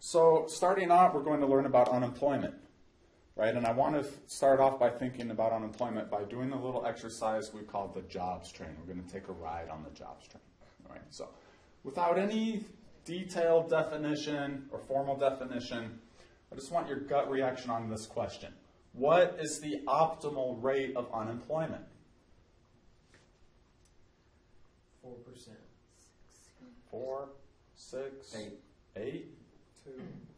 So starting out, we're going to learn about unemployment, right? And I want to start off by thinking about unemployment by doing a little exercise we call the jobs train. We're going to take a ride on the jobs train, all right? So without any detailed definition or formal definition, I just want your gut reaction on this question. What is the optimal rate of unemployment? 4%. 4, 6, 8, 2.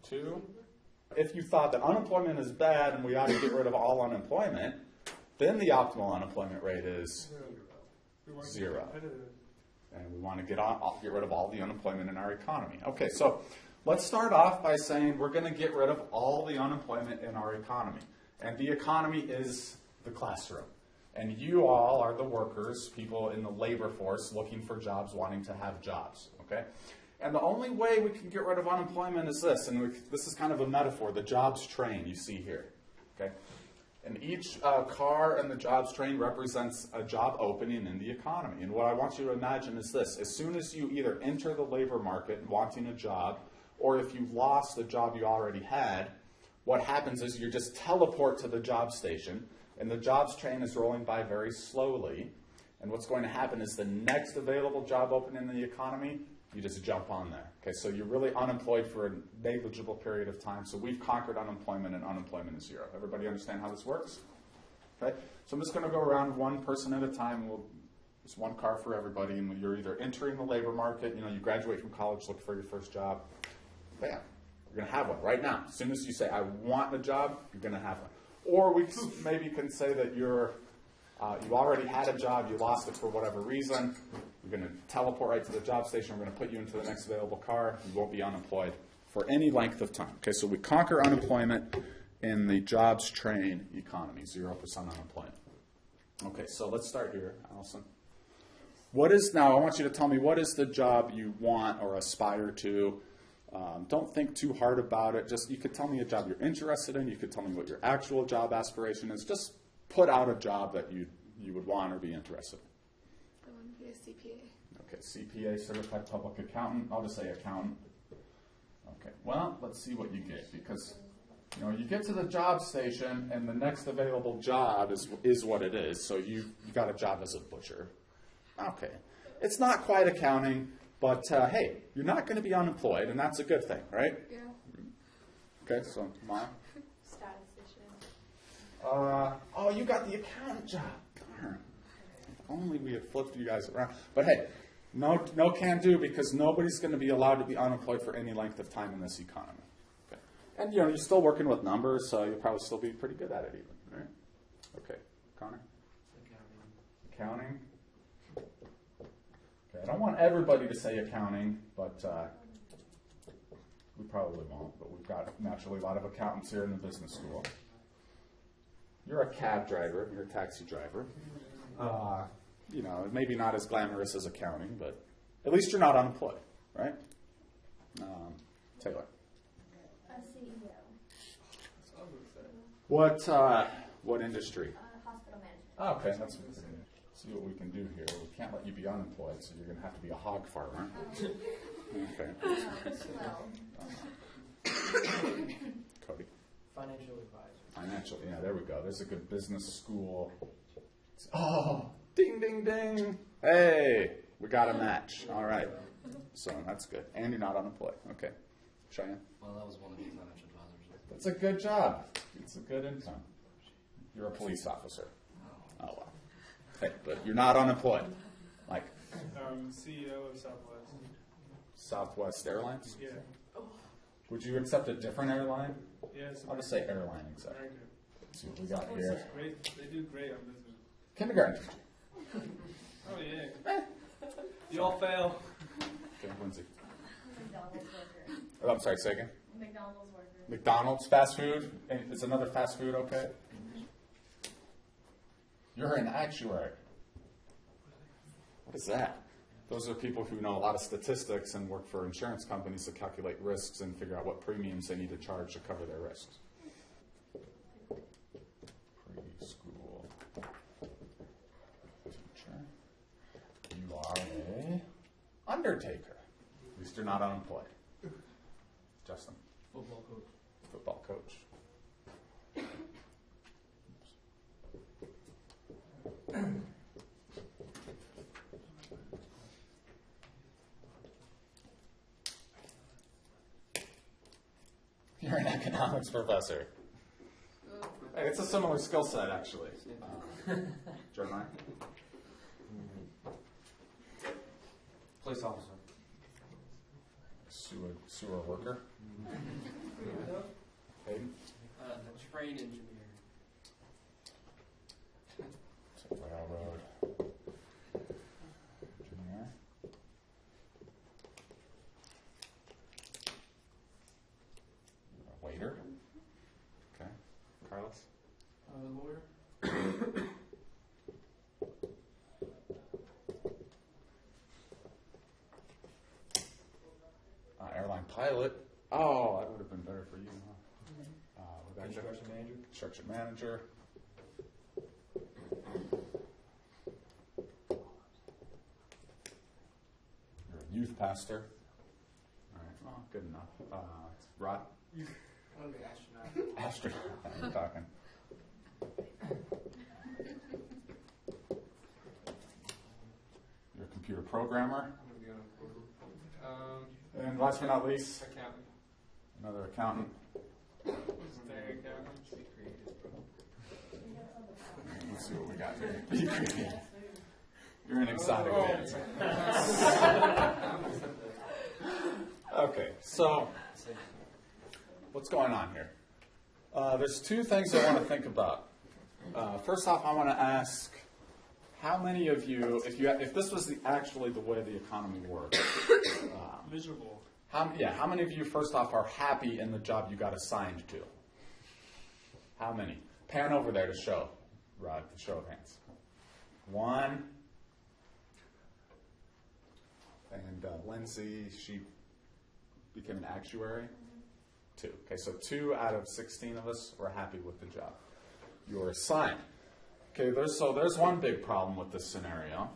2. If you thought that unemployment is bad and we ought to get rid of all unemployment, then the optimal unemployment rate is 0. And we want to get rid of all the unemployment in our economy. Okay, so let's start off by saying we're going to get rid of all the unemployment in our economy. And the economy is the classroom. And you all are the workers, people in the labor force looking for jobs, wanting to have jobs. Okay? And the only way we can get rid of unemployment is this, and this is kind of a metaphor, the jobs train you see here. Okay? And each car in the jobs train represents a job opening in the economy. And what I want you to imagine is this. As soon as you either enter the labor market wanting a job, or if you've lost the job you already had, what happens is you just teleport to the job station, and the jobs train is rolling by very slowly. And what's going to happen is the next available job opening in the economy, you just jump on there. Okay, so you're really unemployed for a negligible period of time. So we've conquered unemployment, and unemployment is 0. Everybody understand how this works? Okay, so I'm just going to go around one person at a time. There's one car for everybody, and you're either entering the labor market, you graduate from college, look for your first job. Bam, you're going to have one right now. As soon as you say, I want a job, you're going to have one. Or we maybe can say that you already had a job, you lost it for whatever reason. You're going to teleport right to the job station. We're going to put you into the next available car. You won't be unemployed for any length of time. Okay, so we conquer unemployment in the jobs train economy, 0% unemployment. Okay, so let's start here, Allison. Now I want you to tell me, what is the job you want or aspire to? Don't think too hard about it. You could tell me a job you're interested in. You could tell me what your actual job aspiration is. Just put out a job that you would want or be interested in. I want to be a CPA. Okay, CPA, Certified Public Accountant. I'll just say accountant. Okay, well, let's see what you get, because you get to the job station and the next available job is what it is. So you got a job as a butcher. Okay, it's not quite accounting. But, hey, you're not going to be unemployed, and that's a good thing, right? Yeah. Okay, so, Maya? Statistician. Oh, you got the accountant job. Darn. If only we had flipped you guys around. But, hey, no can do, because nobody's going to be allowed to be unemployed for any length of time in this economy. Okay. And, you're still working with numbers, so you'll probably still be pretty good at it even, right? Okay. Connor? Accounting. I don't want everybody to say accounting, but we probably won't. But we've got naturally a lot of accountants here in the business school. You're a cab driver. You're a taxi driver. Maybe not as glamorous as accounting, but at least you're not unemployed, right? Taylor. A CEO. What industry? Hospital management. Oh, okay, that's what we're going to see what we can do here. We can't let you be unemployed, so you're going to have to be a hog farmer. Okay. Cody. Financial advisor. Financial, yeah, there we go. There's a good business school. Oh, ding, ding, ding. Hey, we got a match. All right. So that's good. And you're not unemployed. Okay. Cheyenne? Well, that was one of the financial advisors. That's a good job. It's a good income. You're a police officer. Oh, wow. Okay, but you're not unemployed. Mike? CEO of Southwest. Southwest Airlines? Yeah. Would you accept a different airline? Yes. I'll just say airline exec. American. Let's see what we got here. Great. They do great on business. Kindergarten. Oh yeah. You all fail. Okay, Lindsay. McDonald's worker. Oh, I'm sorry, say again. McDonald's worker. McDonald's, fast food. Is another fast food okay? You're an actuary. What is that? Those are people who know a lot of statistics and work for insurance companies to calculate risks and figure out what premiums they need to charge to cover their risks. Preschool teacher. You are a undertaker. At least you're not unemployed. Justin. Football coach. Football coach. You're an economics professor. Hey, it's a similar skill set, actually. Jeremiah? Police officer. Sewer worker? Hayden? A train engineer. Railroad. Engineer. A waiter? Okay. Carlos? Lawyer. Airline pilot. Oh, that would have been better for you, huh? What about you? Construction manager. Construction manager. You're a youth pastor. All right, well, good enough. Rod? I'm the astronaut. Astronaut. I'm talking. You're a computer programmer. And last but not least, Accountant. another accountant. Stay accountant. Let's see what we got here. Be creative. You're an exotic dancer. Okay, so what's going on here? There's two things I want to think about. First off, I want to ask, how many of you, if this was actually the way the economy worked, Miserable. how many of you, first off, are happy in the job you got assigned to? How many? Pan over there to show, Rod, the show of hands. One. And Lindsay, she became an actuary. 2. Okay, so 2 out of 16 of us were happy with the job you were assigned. Okay, there's one big problem with this scenario.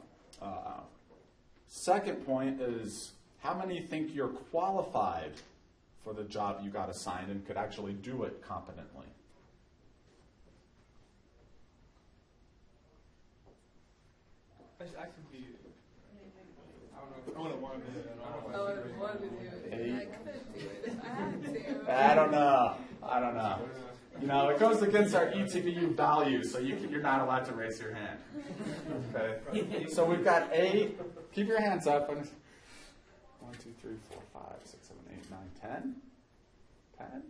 Second point is, how many think you're qualified for the job you got assigned and could actually do it competently? I could be. I wouldn't want to do it. I would want to do it. I 8. could do it if I had to. I don't know. You know, it goes against our ETBU values, so you're not allowed to raise your hand. Okay? So we've got 8. Keep your hands up. 1, 2, 3, 4, 5, 6, 7, 8, 9, 10. 10?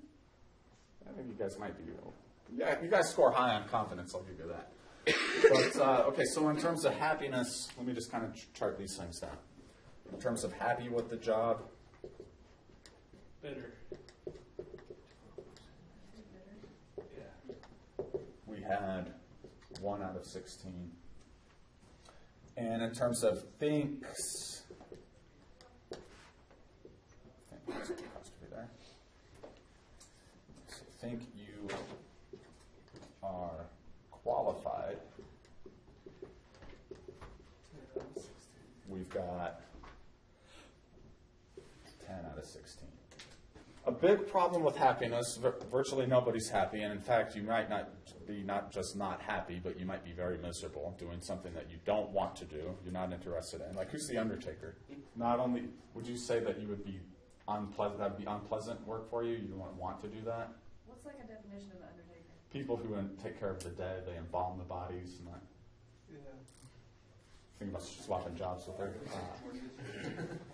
I think you guys might be. Yeah, you guys score high on confidence, I'll give you that. But, okay, so in terms of happiness, let me just kind of chart these things down. In terms of happy with the job, Better. Yeah. we had 1 out of 16. And in terms of thinks, think you are qualified. We've got 10 out of 16. A big problem with happiness, virtually nobody's happy, and in fact, you might not be not just not happy, but you might be very miserable doing something that you don't want to do, you're not interested in. Like, who's the Undertaker? Not only, would you say that you would be unpleasant, that would be unpleasant work for you, you don't want to do that? What's like a definition of an undertaker? People who take care of the dead, they embalm the bodies, and that. Yeah. Think about swapping jobs with her.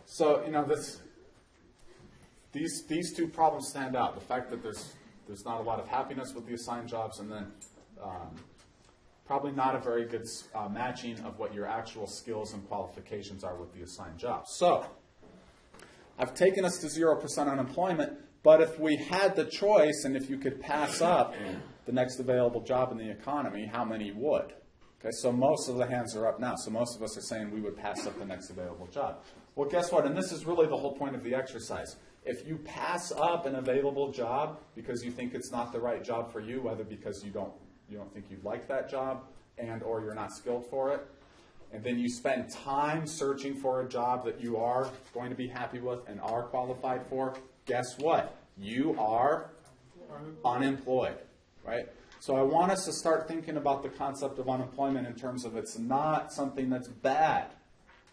So, you know, these two problems stand out. The fact that there's not a lot of happiness with the assigned jobs, and then probably not a very good matching of what your actual skills and qualifications are with the assigned jobs. So, I've taken us to 0% unemployment, but if we had the choice and if you could pass up the next available job in the economy, how many would? Okay, so most of the hands are up now. So most of us are saying we would pass up the next available job. Well, guess what? And this is really the whole point of the exercise. If you pass up an available job because you think it's not the right job for you, whether because you don't think you like that job and or you're not skilled for it, and then you spend time searching for a job that you are going to be happy with and are qualified for, guess what? you are unemployed, right? So I want us to start thinking about the concept of unemployment in terms of it's not something that's bad.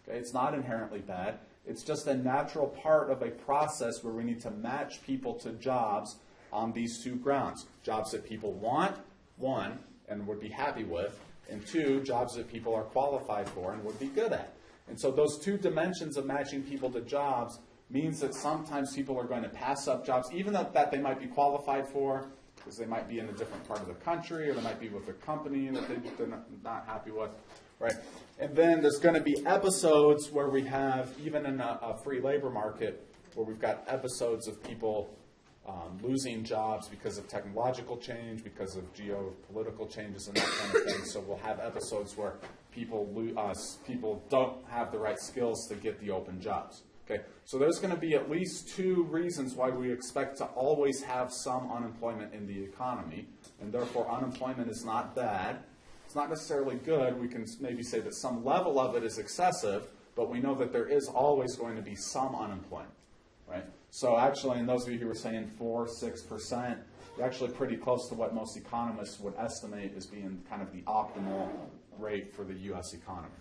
Okay? It's not inherently bad. It's just a natural part of a process where we need to match people to jobs on these two grounds. Jobs that people want, one, and would be happy with, and two, jobs that people are qualified for and would be good at. And so those two dimensions of matching people to jobs means that sometimes people are going to pass up jobs, even that they might be qualified for, because they might be in a different part of the country, or they might be with a company that they're not happy with, right? And then there's going to be episodes where we have, even in a free labor market, where we've got episodes of people losing jobs because of technological change, because of geopolitical changes and that kind of thing. So we'll have episodes where people don't have the right skills to get the open jobs. Okay, so there's going to be at least two reasons why we expect to always have some unemployment in the economy, and therefore unemployment is not bad. It's not necessarily good. We can maybe say that some level of it is excessive, but we know that there is always going to be some unemployment, right? So actually, and those of you who were saying 4-6%, you're actually pretty close to what most economists would estimate as being kind of the optimal rate for the U.S. economy.